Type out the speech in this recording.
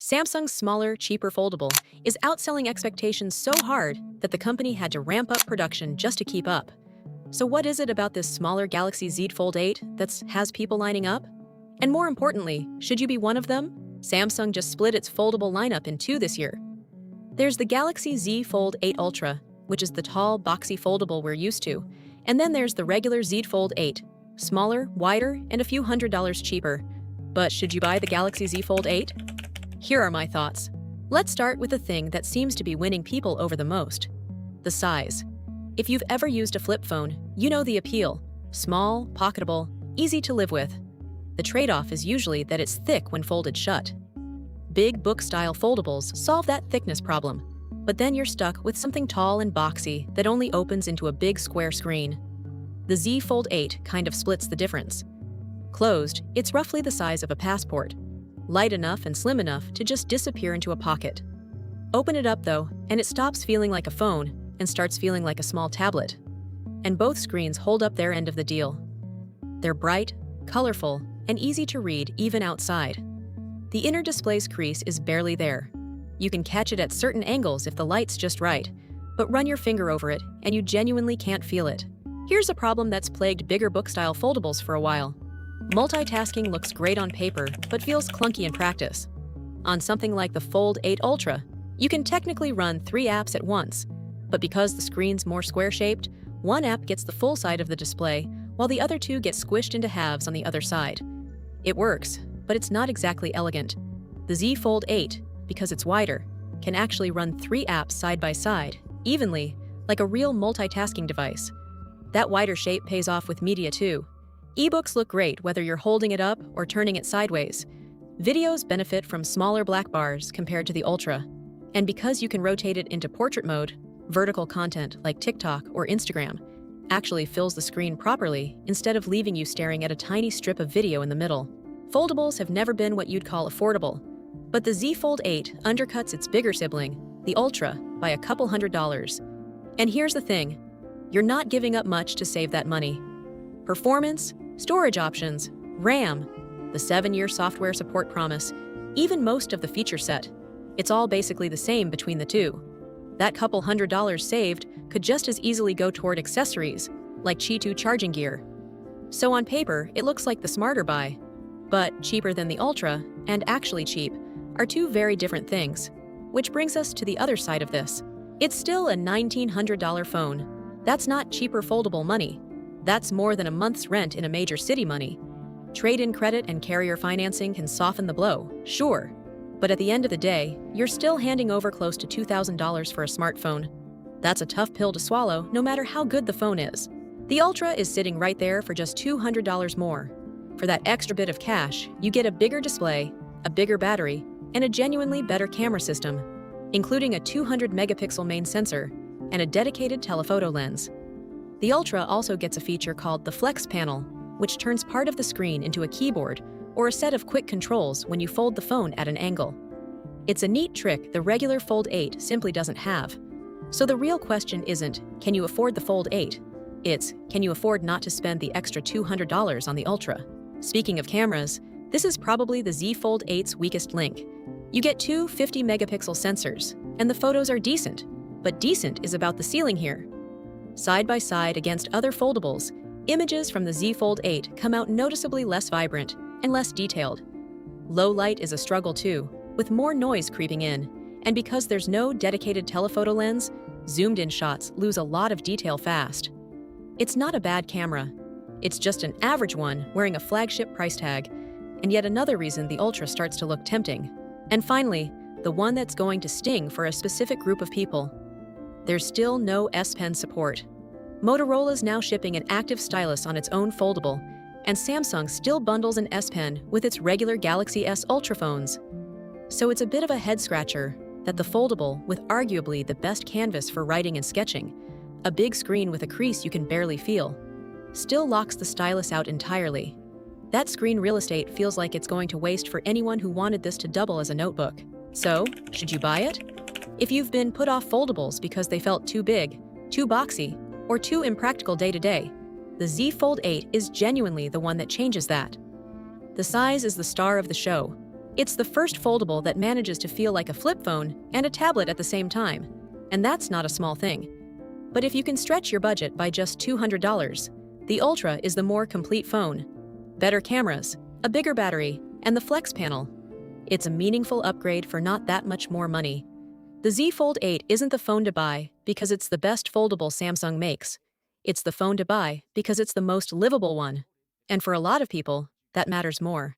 Samsung's smaller, cheaper foldable is outselling expectations so hard that the company had to ramp up production just to keep up. So what is it about this smaller Galaxy Z Fold 8 that has people lining up? And more importantly, should you be one of them? Samsung just split its foldable lineup in two this year. There's the Galaxy Z Fold 8 Ultra, which is the tall, boxy foldable we're used to, and then there's the regular Z Fold 8, smaller, wider, and a few $100s cheaper. But should you buy the Galaxy Z Fold 8? Here are my thoughts. Let's start with the thing that seems to be winning people over the most: the size. If you've ever used a flip phone, you know the appeal: small, pocketable, easy to live with. The trade-off is usually that it's thick when folded shut. Big book-style foldables solve that thickness problem, but then you're stuck with something tall and boxy that only opens into a big square screen. The Z Fold 8 kind of splits the difference. Closed, it's roughly the size of a passport, light enough and slim enough to just disappear into a pocket. Open it up though, and it stops feeling like a phone and starts feeling like a small tablet. And both screens hold up their end of the deal. They're bright, colorful, and easy to read even outside. The inner display's crease is barely there. You can catch it at certain angles if the light's just right, but run your finger over it and you genuinely can't feel it. Here's a problem that's plagued bigger book-style foldables for a while. Multitasking looks great on paper, but feels clunky in practice. On something like the Fold 8 Ultra, you can technically run 3 apps at once, but because the screen's more square-shaped, one app gets the full side of the display, while the other two get squished into halves on the other side. It works, but it's not exactly elegant. The Z Fold 8, because it's wider, can actually run 3 apps side by side, evenly, like a real multitasking device. That wider shape pays off with media too. Ebooks look great whether you're holding it up or turning it sideways. Videos benefit from smaller black bars compared to the Ultra. And because you can rotate it into portrait mode, vertical content like TikTok or Instagram actually fills the screen properly instead of leaving you staring at a tiny strip of video in the middle. Foldables have never been what you'd call affordable, but the Z Fold 8 undercuts its bigger sibling, the Ultra, by a couple $100s. And here's the thing: you're not giving up much to save that money. Performance, storage options, RAM, the 7-year software support promise, even most of the feature set. It's all basically the same between the two. That couple $100s saved could just as easily go toward accessories, like Qi2 charging gear. So on paper, it looks like the smarter buy. But cheaper than the Ultra, and actually cheap, are two very different things. Which brings us to the other side of this. It's still a $1,900 phone. That's not cheaper foldable money. That's more than a month's rent in a major city money. Trade-in credit and carrier financing can soften the blow, sure. But at the end of the day, you're still handing over close to $2,000 for a smartphone. That's a tough pill to swallow, no matter how good the phone is. The Ultra is sitting right there for just $200 more. For that extra bit of cash, you get a bigger display, a bigger battery, and a genuinely better camera system, including a 200-megapixel main sensor and a dedicated telephoto lens. The Ultra also gets a feature called the Flex Panel, which turns part of the screen into a keyboard or a set of quick controls when you fold the phone at an angle. It's a neat trick the regular Fold 8 simply doesn't have. So the real question isn't, can you afford the Fold 8? It's, can you afford not to spend the extra $200 on the Ultra? Speaking of cameras, this is probably the Z Fold 8's weakest link. You get two 50-megapixel sensors, and the photos are decent, but decent is about the ceiling here. Side by side against other foldables, images from the Z Fold 8 come out noticeably less vibrant and less detailed. Low light is a struggle too, with more noise creeping in, and because there's no dedicated telephoto lens, zoomed-in shots lose a lot of detail fast. It's not a bad camera. It's just an average one wearing a flagship price tag, and yet another reason the Ultra starts to look tempting. And finally, the one that's going to sting for a specific group of people. There's still no S Pen support. Motorola's now shipping an active stylus on its own foldable, and Samsung still bundles an S Pen with its regular Galaxy S Ultra phones. So it's a bit of a head-scratcher that the foldable, with arguably the best canvas for writing and sketching, a big screen with a crease you can barely feel, still locks the stylus out entirely. That screen real estate feels like it's going to waste for anyone who wanted this to double as a notebook. So, should you buy it? If you've been put off foldables because they felt too big, too boxy, or too impractical day-to-day, the Z Fold 8 is genuinely the one that changes that. The size is the star of the show. It's the first foldable that manages to feel like a flip phone and a tablet at the same time. And that's not a small thing. But if you can stretch your budget by just $200, the Ultra is the more complete phone. Better cameras, a bigger battery, and the Flex panel. It's a meaningful upgrade for not that much more money. The Z Fold 8 isn't the phone to buy because it's the best foldable Samsung makes. It's the phone to buy because it's the most livable one. And for a lot of people, that matters more.